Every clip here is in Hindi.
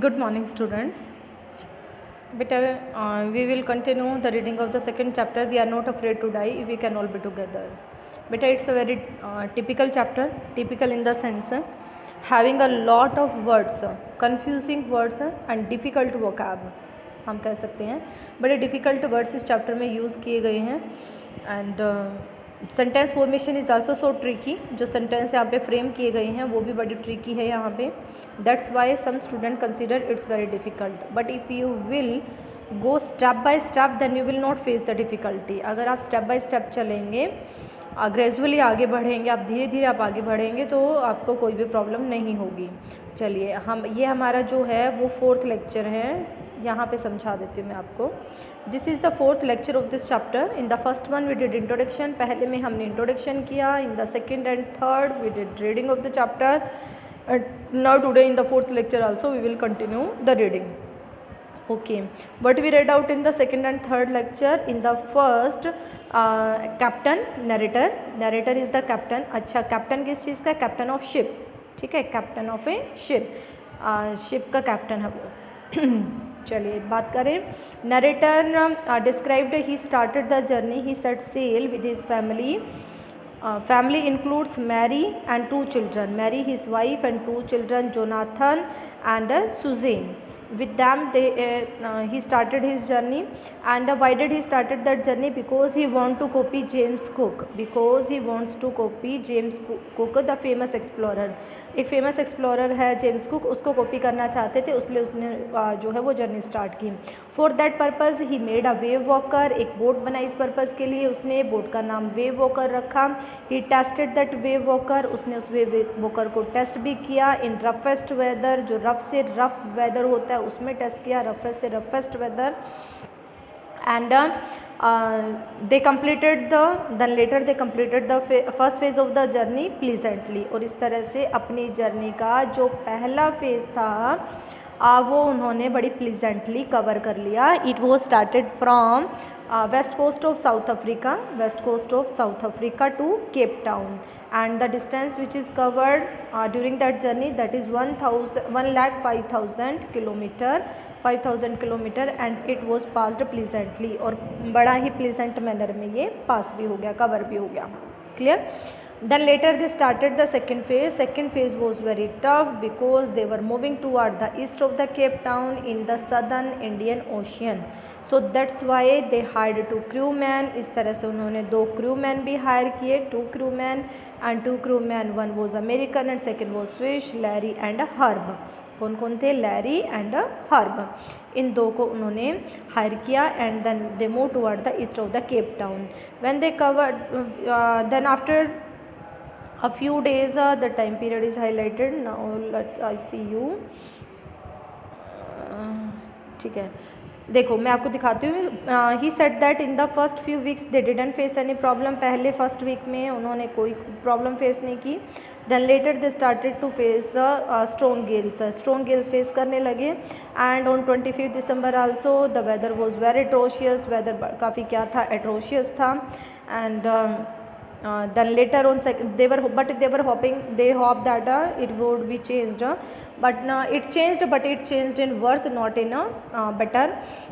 Good morning, students. Beta, we will continue the reading of the second chapter. We are not afraid to die. We can all be together. Beta, it's a very typical chapter. Typical in the sense having a lot of words, confusing words and difficult vocab. हम कह सकते हैं बड़े डिफ़िकल्ट वर्ड्स इस चैप्टर में यूज़ किए गए हैं and sentence formation is also so tricky. जो सेंटेंस यहाँ पे फ्रेम किए गए हैं वो भी बड़ी ट्रिकी है यहाँ पे. That's why some student consider it's very difficult, but if you will go step by step then you will not face the difficulty. अगर आप स्टेप बाय स्टेप चलेंगे, ग्रेजुअली आगे बढ़ेंगे, आप धीरे धीरे आप आगे बढ़ेंगे तो आपको कोई भी प्रॉब्लम नहीं होगी. चलिए ये हमारा जो है वो 4th लेक्चर है. यहाँ पे समझा देती हूँ मैं आपको. This is the 4th lecture of this chapter. In the first one we did introduction. पहले में हमने इंट्रोडक्शन किया. In the second and third we did reading of the chapter. Now today in the 4th lecture also we will continue the reading. Okay, what we read out in the second and third lecture. In the first, captain, narrator is the captain. अच्छा, captain किस चीज़ का? Captain of ship. ठीक है, captain of a ship. Ship का कैप्टन है वो. चलिए बात करें. Narrator described he started the journey. He set sail with his family. Family includes Mary and 2 children. Mary, his wife, and 2 children, Jonathan and Suzanne. With them he started his journey. And why did he started that journey? Because he want to copy James Cook. Because he wants to copy James Cook, the famous explorer. एक फेमस एक्सप्लोरर है जेम्स कुक, उसको कॉपी करना चाहते थे, उसलिए उसने जो है वो जर्नी स्टार्ट की. For that purpose he made a wave walker. एक बोट बनाई इस पर्पज़ के लिए. उसने बोट का नाम वेव वॉकर रखा. He tested that wave walker. उसने उस वेव वॉकर को टेस्ट भी किया इन रफेस्ट वेदर. जो रफ से रफ वेदर होता है उसमें टेस्ट किया, रफेस्ट से roughest weather. And they completed then later they completed the first phase of the journey pleasantly. और इस तरह से अपनी जर्नी का जो पहला फेज़ था वो उन्होंने बड़ी प्लीजेंटली कवर कर लिया. It was started from west coast of South Africa to Cape Town. And the distance which is covered during that journey, that is 1,05,000 kilometre and it was passed pleasantly. और बड़ा ही प्लीजेंट मैनर में ये पास भी हो गया, कवर भी हो गया. Clear. Then later they started the second phase. Second phase was very tough because they were moving toward the east of the Cape Town in the southern Indian Ocean. So that's why they hired 2 crewmen. इस तरह से उन्होंने 2 crewmen भी हायर किए. 2 crewmen and 2 crewmen. One was American and second was Swiss, Larry and Herb. कौन कौन थे? Larry and herb. इन 2 को उन्होंने हायर किया and then they move toward the east of the Cape Town. When they covered then after a few days the time period is highlighted. Now let I see you. ठीक है, देखो मैं आपको दिखाती हूँ. He said that in the first few weeks they didn't face any problem. पहले फर्स्ट वीक में उन्होंने कोई प्रॉब्लम फेस नहीं की. Then later they started to face strong gales face करने लगे. And on 25 December also the weather was very atrocious. Weather काफ़ी क्या था? एट्रोशियस था. And then later on they were hoping that it would be changed, but it changed in worse, not in better.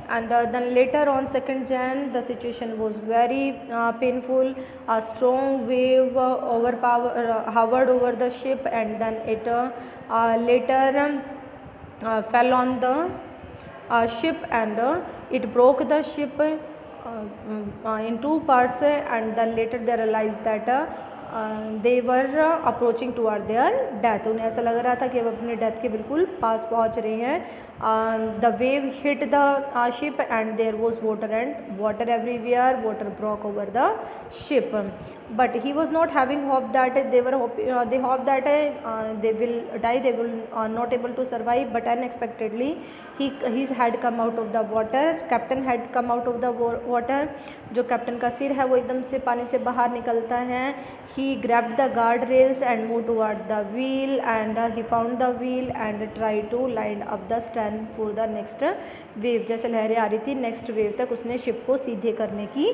And then later on 2nd Jan the situation was very painful. A strong wave hovered over the ship and then it later fell on the ship and it broke the ship in 2 parts. And then later they realized that they were approaching toward their death. उन्हें ऐसा लग रहा था कि अब अपने डेथ के बिल्कुल पास पहुंच रहे हैं. The wave hit the ship and there was water everywhere. Water broke over the ship, but he was not having hope that they hoped that they will die, they will not able to survive. But unexpectedly his head come out of the water. Captain had come out of the water. जो कैप्टन का सिर है वो एकदम से पानी से बाहर निकलता है. He grabbed the guard rails and moved toward the wheel and he found the wheel and tried to line up the stand for the next wave. जैसे लहरें आ रही थी नेक्स्ट वेव तक उसने शिप को सीधे करने की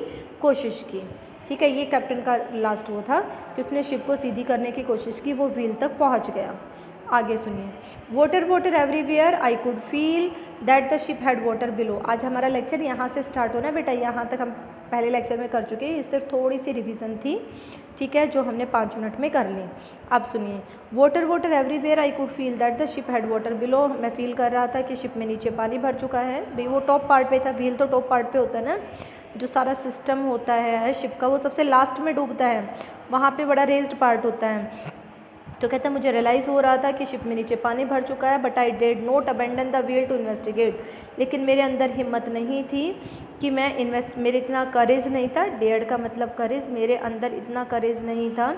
कोशिश की. ठीक है, ये कैप्टन का लास्ट वो था कि उसने शिप को सीधी करने की कोशिश की, वो व्हील तक पहुंच गया. आगे सुनिए, water water everywhere I could feel that the ship had water below. आज हमारा लेक्चर यहाँ से स्टार्ट होना है बेटा, यहाँ तक हम पहले लेक्चर में कर चुके हैं, इस सिर्फ थोड़ी सी रिवीजन थी, ठीक है, जो हमने 5 मिनट में कर ली। अब सुनिए, water water everywhere I could feel that the ship had water below. मैं फील कर रहा था कि शिप में नीचे पानी भर चुका है। भाई वो टॉप पार्ट पे था, व्हील तो टॉप पार्ट पे होता है ना, जो सारा सिस्टम होता है शिप का वो सबसे लास्ट में डूबता है, वहाँ पे बड़ा रेज्ड पार्ट होता है। तो कहता है मुझे रियलाइज़ हो रहा था कि शिप में नीचे पानी भर चुका है, but I did not abandon the wheel to investigate. लेकिन मेरे अंदर हिम्मत नहीं थी कि मैं मेरे इतना करेज नहीं था, डेड का मतलब करेज, मेरे अंदर इतना करेज नहीं था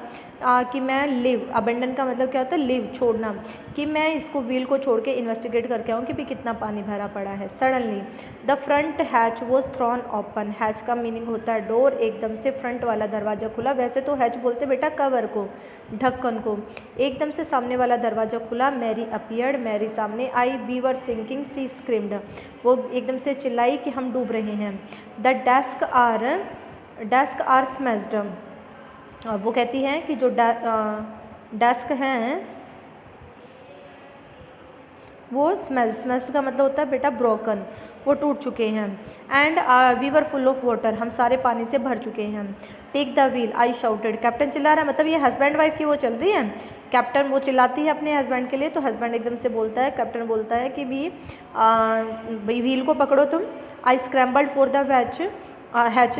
कि मैं लिव, अबेंडन का मतलब क्या होता है, लिव, छोड़ना, कि मैं इसको व्हील को छोड़ के इन्वेस्टिगेट करके आऊँ कि भी कितना पानी भरा पड़ा है। Suddenly the front hatch was thrown open. Hatch का मीनिंग होता है डोर, एकदम से फ्रंट वाला दरवाज़ा खुला। वैसे तो हैच बोलते बेटा कवर को, ढक्कन को। एकदम से सामने वाला दरवाज़ा खुला। मैरी अपीयर्ड, मैरी सामने आई। We were sinking, she screamed, वो एकदम से चिल्लाई कि हम डूब रहे हैं। द डेस्क आर स्मैश्ड, वो कहती हैं कि जो डेस्क हैं वो स्मैश्ड का मतलब होता है बेटा ब्रोकन, वो टूट चुके हैं। And we were full of water, हम सारे पानी से भर चुके हैं। Take the wheel, I shouted, captain चिल्ला रहा है, मतलब ये हस्बैंड वाइफ की वो चल रही है। कैप्टन वो चिल्लाती है अपने हस्बैंड के लिए, तो हस्बैंड एकदम से बोलता है, कैप्टन बोलता है कि भाई व्हील को पकड़ो तुम। I scrambled for the hatch,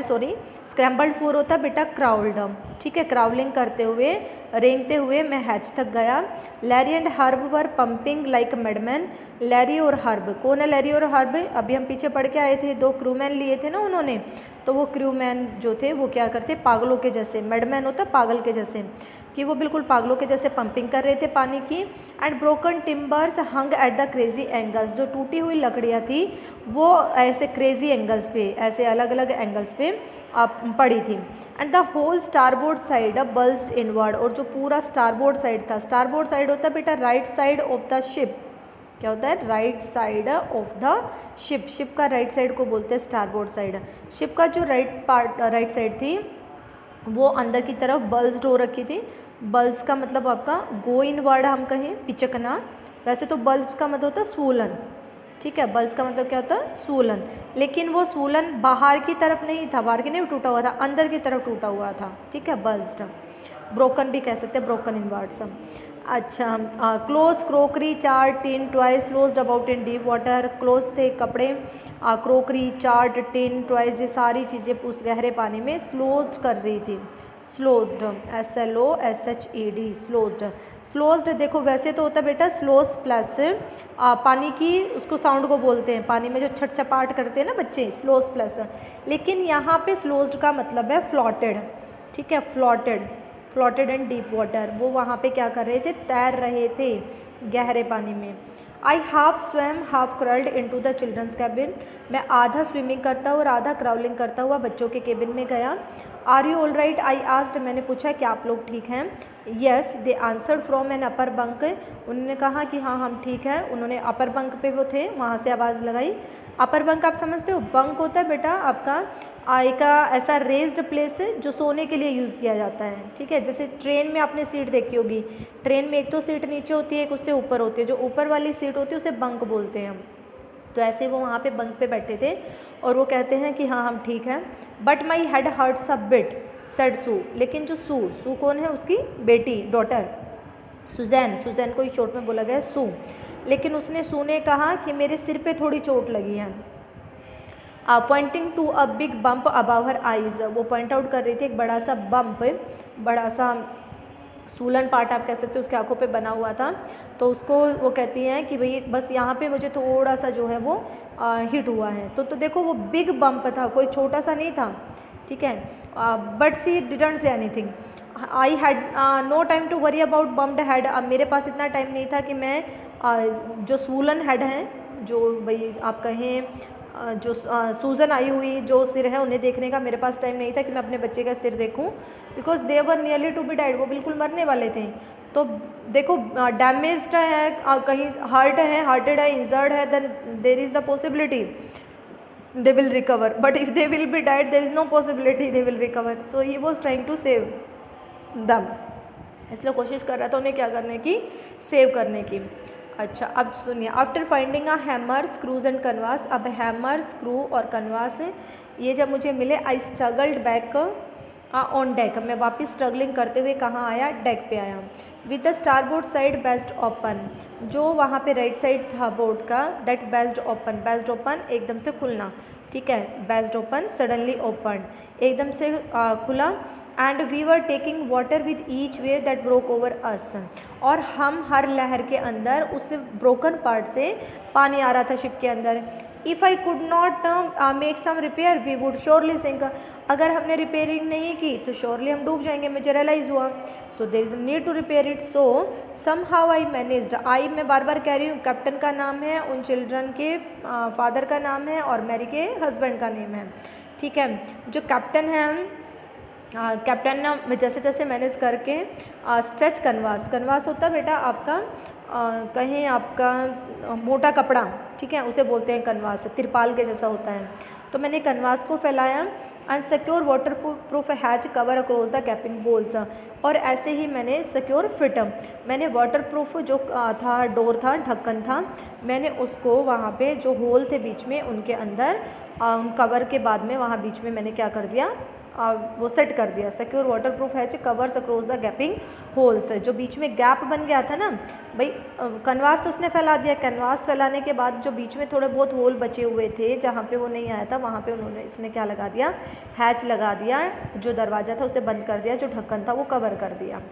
scrambled for होता है बेटा क्राउल्ड, ठीक है, क्राउलिंग करते हुए, रेंगते हुए मैं हैच तक गया। Larry and Herb were pumping like madman. Larry और हर्ब, कौन है लैरी और हर्ब? अभी हम पीछे पढ़ के आए थे, 2 क्रूमैन लिए थे ना उन्होंने, तो वो क्रूमैन जो थे वो क्या करते, पागलों के जैसे, मैडमैन होता पागल के जैसे, कि वो बिल्कुल पागलों के जैसे पंपिंग कर रहे थे पानी की। And broken timbers hung at the crazy angles, जो टूटी हुई लकड़ियाँ थी वो ऐसे क्रेजी एंगल्स पे, ऐसे अलग अलग एंगल्स पे पड़ी थी। And the whole starboard side bulged inward, और जो पूरा स्टारबोर्ड साइड था, स्टारबोर्ड साइड होता है बेटा right side of the ship, क्या होता है, right side of the ship, ship का राइट साइड को बोलते हैं स्टारबोर्ड साइड। शिप का जो राइट साइड थी वो अंदर की तरफ बल्ज्ड हो रखी थी। बल्ज का मतलब आपका गो इनवर्ड हम कहें, पिचकना, वैसे तो बल्ज का मतलब होता है सूलन, ठीक है, बल्ज का मतलब क्या होता है, सूलन, लेकिन वो सूलन बाहर की तरफ नहीं था, बाहर की नहीं टूटा हुआ था, अंदर की तरफ टूटा हुआ था, ठीक है, बल्ज्ड, ब्रोकन भी कह सकते हैं, ब्रोकन इनवर्ड्स। अच्छा, क्लोज क्रोकरी, चार tin, twice closed about in deep water, close थे कपड़े, क्रोकरी, चार्ट, टिन, ट्वाइस, ये सारी चीज़ें उस गहरे पानी में स्लोज कर रही थी। स्लोज्ड, SLOSHED, स्लोज्ड। स्लोज्ड देखो वैसे तो होता है बेटा स्लोस प्लस पानी की, उसको साउंड को बोलते हैं, पानी में जो छट छपाट करते हैं ना बच्चे, स्लोस प्लस, लेकिन यहाँ पे स्लोज्ड का मतलब है फ्लॉटेड, ठीक है, फ्लॉटेड एंड डीप वाटर, वो वहाँ पे क्या कर रहे थे, तैर रहे थे गहरे पानी में। I half swam half crawled into the children's cabin, मैं आधा स्विमिंग करता हुआ और आधा क्राउलिंग करता हुआ बच्चों के केबिन में गया। Are you all right, I asked, मैंने पूछा क्या आप लोग ठीक हैं। Yes they answered from an upper bunk, उन्होंने कहा कि हाँ हम ठीक हैं, उन्होंने अपर बंक पे वो थे, वहाँ से आवाज़ लगाई। अपर बंक आप समझते हो, बंक होता है बेटा आपका एक ऐसा रेज्ड प्लेस है जो सोने के लिए यूज़ किया जाता है, ठीक है, जैसे ट्रेन में आपने सीट देखी होगी, ट्रेन में एक तो सीट नीचे होती है, एक उससे ऊपर होती है, जो ऊपर वाली सीट होती है उसे बंक बोलते हैं हम, तो ऐसे वो वहाँ पे बंक पे बैठे थे और वो कहते हैं कि हाँ हम ठीक हैं। But my head hurts a bit said Sue, लेकिन जो सू कौन है, उसकी बेटी, डॉटर, सुजैन को ही चोट में बोला गया सू, लेकिन उसने सू ने कहा कि मेरे सिर पे थोड़ी चोट लगी है। Pointing to a big bump above her eyes, वो पॉइंट आउट कर रही थी एक बड़ा सा बम्प, बड़ा सा सूलन पार्ट आप कह सकते हो उसके आँखों पे बना हुआ था, तो उसको वो कहती हैं कि भाई बस यहाँ पे मुझे थोड़ा सा जो है वो हिट हुआ है, तो देखो वो बिग बम्प था, कोई छोटा सा नहीं था, ठीक है। But she didn't say anything, I had no time to worry about bumped head, अब मेरे पास इतना टाइम नहीं था कि मैं जो सूलन हेड हैं, जो भाई आप कहें जो सूजन आई हुई जो सिर है उन्हें देखने का मेरे पास टाइम नहीं था कि मैं अपने बच्चे का सिर देखूं, because they were nearly to be died, वो बिल्कुल मरने वाले थे। तो देखो डैमेज्ड है, कहीं हार्टेड है, इंजर्ड है, then there is the possibility they will recover, but if they will be died there is no possibility they will recover, so he was trying to save them. इसलिए कोशिश कर रहा था उन्हें क्या करने की, सेव करने की। अच्छा अब सुनिए, after finding a hammer screws and canvas, अब हैमर स्क्रू और कनवास ये जब मुझे मिले, I struggled back on deck, मैं वापस स्ट्रगलिंग करते हुए कहाँ आया, डेक पे आया। With the starboard side best open, जो वहाँ पे राइट साइड था बोर्ड का, दैट बेस्ट ओपन एकदम से खुलना, ठीक है, बेस्ट ओपन सडनली ओपन, एकदम से खुला। And we were taking water with each wave that broke over us, और हम हर लहर के अंदर उस ब्रोकन पार्ट से पानी आ रहा था शिप के अंदर। If I could not make some repair we would surely sink, अगर हमने रिपेयरिंग नहीं की तो श्योरली हम डूब जाएंगे, मुझे रियलाइज़ हुआ। So there is need to repair it, so somehow I managed, I मैं बार बार कह रही हूँ, कैप्टन का नाम है, उन चिल्ड्रन के फादर का नाम है और मैरी के हस्बैंड का नेम है, ठीक है। जो कैप्टन है, कैप्टन में जैसे जैसे मैनेज करके स्ट्रेच कनवास होता है बेटा आपका कहीं आपका मोटा कपड़ा, ठीक है, उसे बोलते हैं कनवास, तिरपाल के जैसा होता है। तो मैंने कनवास को फैलाया, and secure water proof hatch cover across the capping holes, और ऐसे ही मैंने सिक्योर फिट, मैंने वाटर प्रूफ जो था डोर था, ढक्कन था, मैंने उसको वहाँ पे जो होल थे बीच में उनके अंदर कवर के बाद में वहाँ बीच में मैंने क्या कर दिया, वो सेट कर दिया। सिक्योर वाटर प्रूफ है covers across the gapping holes, जो बीच में गैप बन गया था ना भाई, कनवास तो उसने फैला दिया, कैनवास फैलाने के बाद जो बीच में थोड़े बहुत होल बचे हुए थे जहाँ पे वो नहीं आया था, वहाँ पे उसने क्या लगा दिया, हैच लगा दिया, जो दरवाज़ा था उसे बंद कर दिया, जो ढक्कन था वो कवर कर दिया।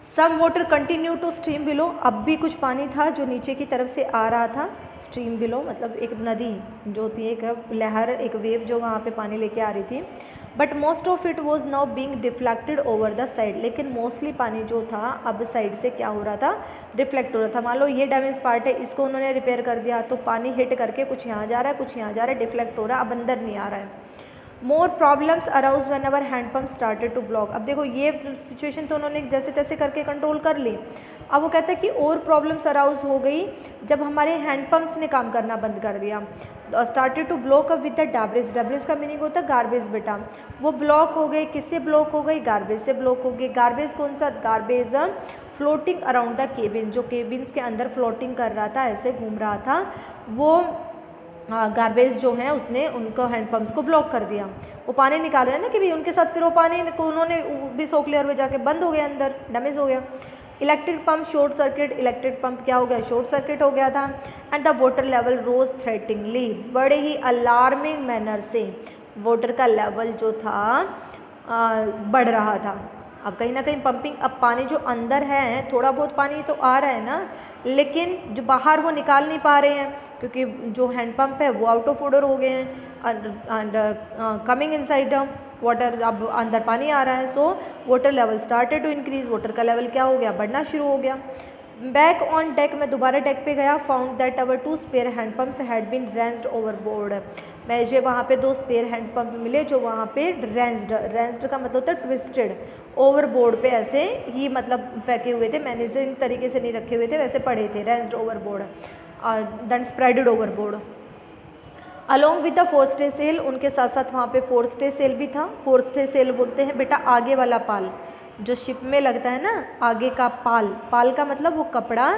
Some water continue to stream below, अब भी कुछ पानी था जो नीचे की तरफ से आ रहा था, स्ट्रीम बिलो मतलब एक नदी जो होती है, एक लहर, एक वेव जो वहाँ पे पानी लेके आ रही थी। But most of it was now being deflected over the side, लेकिन मोस्टली पानी जो था अब साइड से क्या हो रहा था, रिफ्लेक्ट हो रहा था। मान लो ये डैमेज पार्ट है, इसको उन्होंने रिपेयर कर दिया तो पानी हिट करके कुछ यहाँ जा रहा है, कुछ यहाँ जा रहा है, डिफ्लेक्ट हो रहा है, अब अंदर नहीं आ रहा है। More problems arose whenever hand pump started to block, अब देखो ये सिचुएशन तो उन्होंने जैसे तैसे करके कंट्रोल कर ली। अब वो कहता है कि और प्रॉब्लम्स अराउज हो गई जब हमारे हैंड पम्प्स ने काम करना बंद कर दिया। Started to block up with the debris, debris का मीनिंग होता है गार्बेज बेटा, वो ब्लॉक हो गई, किससे ब्लॉक हो गई, गार्बेज से ब्लॉक हो गई। गार्बेज कौन सा, garbage floating around the cabin, जो केबिन्स के अंदर फ्लोटिंग कर रहा था, ऐसे घूम रहा था, वो गार्बेज जो है उसने उनको हैंड पम्प्स को ब्लॉक कर दिया। वो पानी निकाल रहे हैं ना कि भाई उनके साथ, फिर वो पानी को उन्होंने भी सोख लिया और वे जाके बंद हो गया, अंदर डैमेज हो गया। Electric pump short circuit, electric pump क्या हो गया, शॉर्ट सर्किट हो गया था। And the water level rose threateningly, बड़े ही अलार्मिंग मैनर से वाटर का लेवल जो था बढ़ रहा था। अब कहीं ना कहीं पंपिंग, अब पानी जो अंदर है थोड़ा बहुत पानी तो आ रहा है ना, लेकिन जो बाहर वो निकाल नहीं पा रहे हैं क्योंकि जो हैंड पंप है वो आउट ऑफ ऑर्डर हो गए हैं, एंड कमिंग इनसाइड वाटर, अब अंदर पानी आ रहा है। So water level started to increase, water का लेवल क्या हो गया, बढ़ना शुरू हो गया। बैक ऑन डेक, मैं दोबारा डेक पे गया, found that our 2 spare hand pumps had been ranged overboard, मुझे वहाँ पे 2 स्पेयर हैंड पंप मिले जो वहाँ पे रेंज्ड का मतलब होता है ट्विस्टेड, ओवरबोर्ड पे ऐसे ही मतलब फेंके हुए थे, मैनेजिंग तरीके से नहीं रखे हुए थे, वैसे पड़े थे, ranged overboard, then spreaded overboard. Along with the forestay sail, उनके साथ साथ वहाँ पे फोरस्टे सेल भी था। फोरस्टे सेल बोलते हैं बेटा आगे वाला पाल, जो शिप में लगता है ना, आगे का पाल, पाल का मतलब वो कपड़ा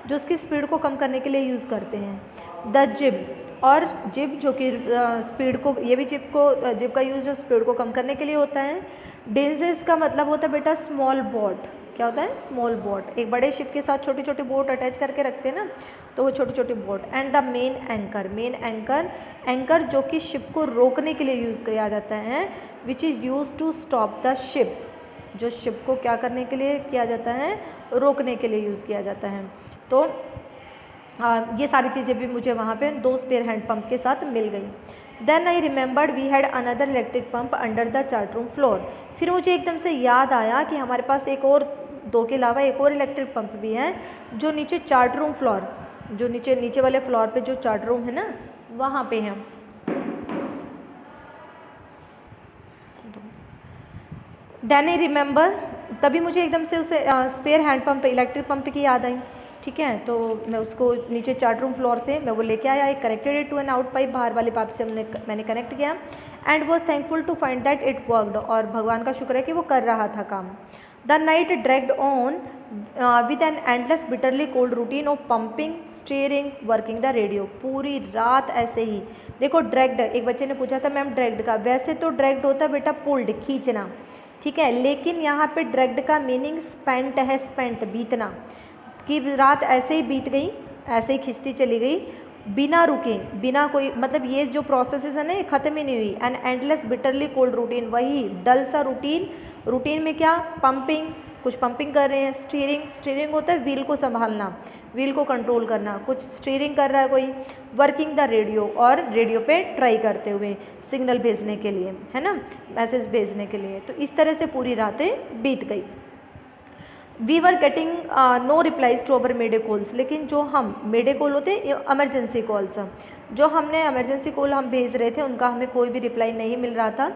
जो उसकी स्पीड को कम करने के लिए यूज़ करते हैं। द जिब, और जिब जो कि स्पीड को, ये भी जिब का यूज़ जो स्पीड को कम करने के लिए होता है। डिंजेस का मतलब होता है बेटा स्मॉल बोट, क्या होता है, स्मॉल बोट, एक बड़े शिप के साथ छोटी छोटी बोट अटैच करके रखते हैं ना, तो वो छोटी छोटी boat. And the main anchor, main anchor, anchor जो कि शिप को रोकने के लिए यूज़ किया जाता है, which is use to stop the ship, जो शिप को क्या करने के लिए किया जाता है, रोकने के लिए यूज़ किया जाता है। तो ये सारी चीज़ें भी मुझे वहाँ पे 2 स्पेयर हैंड पंप के साथ मिल गई। Then I remembered we had another electric pump under the chart room floor, फिर मुझे एकदम से याद आया कि हमारे पास एक और, 2 के अलावा एक और इलेक्ट्रिक पंप भी है जो नीचे चार्ट रूम फ्लोर, जो नीचे वाले फ्लोर पे जो चार्ट रूम है ना वहाँ पे है। देन आई रिमेंबर, तभी मुझे एकदम से उसे spare hand pump, electric pump की याद आई, ठीक है। तो मैं उसको नीचे चार्ट रूम फ्लोर से मैं वो लेके आया, एक connected it to an out pipe, बाहर वाले पाइप से मैंने कनेक्ट किया। And was thankful to find that it worked, और भगवान का शुक्र है कि वो कर रहा था काम। The night dragged on with an endless bitterly cold routine of pumping, steering, working the radio. पूरी रात ऐसे ही। देखो ड्रैग्ड, एक बच्चे ने पूछा था मैम ड्रैग्ड का, वैसे तो ड्रैग्ड होता है बेटा पुल्ड, खींचना, ठीक है, लेकिन यहाँ पे ड्रैग्ड का मीनिंग स्पेंट है, स्पेंट, बीतना, कि रात ऐसे ही बीत गई, ऐसे ही खिंचती चली गई बिना रुके, बिना कोई, मतलब ये जो प्रोसेस है ना ये ख़त्म ही नहीं हुई। An endless bitterly cold routine, वही डल सा रूटीन, रूटीन में क्या, पंपिंग, कुछ पंपिंग कर रहे हैं, स्टीयरिंग, स्टीयरिंग होता है व्हील को संभालना, व्हील को कंट्रोल करना, कुछ स्टीयरिंग कर रहा है कोई, वर्किंग द रेडियो, और रेडियो पे ट्राई करते हुए सिग्नल भेजने के लिए, है ना, मैसेज भेजने के लिए। तो इस तरह से पूरी रातें बीत गई। We were getting no replies to our mayday calls, लेकिन जो हम मेडे कॉल होते हैं एमरजेंसी कॉल्स, जो हमने एमरजेंसी कॉल हम भेज रहे थे उनका हमें कोई भी रिप्लाई नहीं मिल रहा था।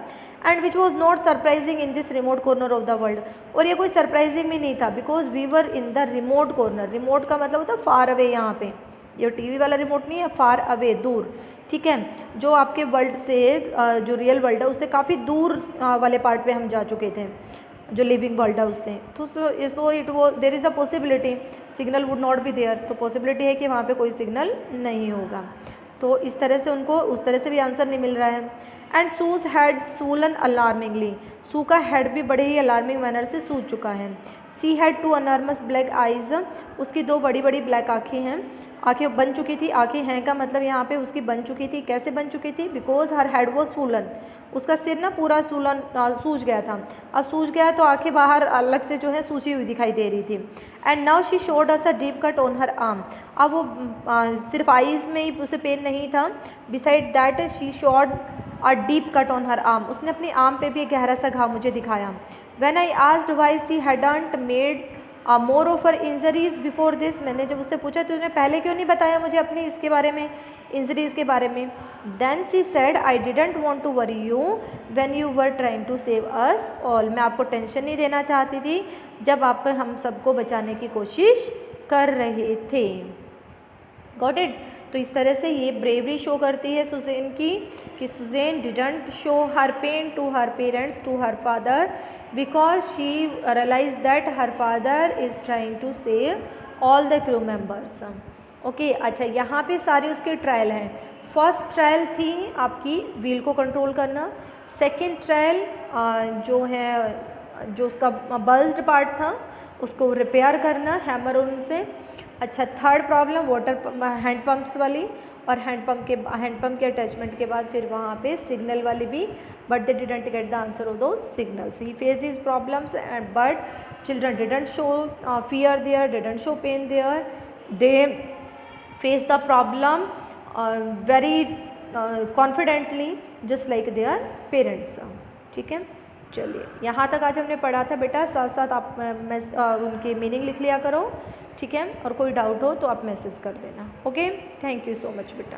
And which was not surprising in this remote corner of the world, और ये कोई सरप्राइजिंग भी नहीं था, because we were in the remote corner. Remote का मतलब होता है फार अवे, यहाँ पे ये टीवी वाला रिमोट नहीं है, फार अवे, दूर, ठीक है, जो आपके वर्ल्ड से जो रियल वर्ल्ड है उससे काफ़ी दूर वाले पार्ट पे हम जा चुके थे, जो लिविंग वर्ल्ड है उससे। तो सो इट वो there is a possibility signal would not be there, तो पॉसिबिलिटी है कि वहाँ पे कोई सिग्नल नहीं होगा। तो इस तरह से उनको उस तरह से भी आंसर नहीं मिल रहा है। एंड सूज हैड सूलन अलार्मिंगली, सू का हेड भी बड़े ही अलार्मिंग मैनर से सूज चुका है। She had two enormous black eyes, उसकी दो बड़ी बड़ी ब्लैक आँखें हैं, आँखें बन चुकी थी, आँखें हैं का मतलब यहाँ पे उसकी बन चुकी थी, कैसे बन चुकी थी, बिकॉज हर हेड वो सूलन, उसका सिर ना पूरा सूलन सूज गया था, अब सूज गया तो आँखें बाहर अलग से जो है सूजी हुई दिखाई दे रही थी। And now she showed us a deep cut on her arm, अब वो सिर्फ आइज़ में ही उसे पेन नहीं था, beside that she showed a deep cut on her arm, उसने अपनी आर्म पे भी एक गहरा सा घाव मुझे दिखाया। When I asked why she hadn't made more of her injuries before this, मैंने जब उससे पूछा तो उसने पहले क्यों नहीं बताया मुझे अपनी इसके बारे में, इंजरीज के बारे में। Then she said I didn't want to worry you when you were trying to save us all, मैं आपको टेंशन नहीं देना चाहती थी जब आप हम सबको बचाने की कोशिश कर रहे थे। Got it. तो इस तरह से ये ब्रेवरी शो करती है सुज़ैन की, कि Susan didn't show her pain to her parents, to her father, because she realize that her father is trying to save all the crew members. Okay, अच्छा यहाँ पे सारे उसके ट्रायल हैं। फर्स्ट ट्रायल थी आपकी व्हील को कंट्रोल करना, सेकेंड ट्रायल जो है जो उसका बल्ज्ड पार्ट था उसको रिपेयर करना हैमर उनसे। अच्छा, third problem water hand pumps वाली, और हैंड पंप के अटैचमेंट के बाद फिर वहाँ पे सिग्नल वाली भी, but they didn't get the answer of those signals. He face this problems and but children didn't show fear there, didn't show pain there, they face the problem very confidently just like their parents. ठीक है, चलिए यहाँ तक आज हमने पढ़ा था बेटा, साथ साथ आप उनके मीनिंग लिख लिया करो, ठीक है, और कोई डाउट हो तो आप मैसेज कर देना। Okay, thank you so much बेटा।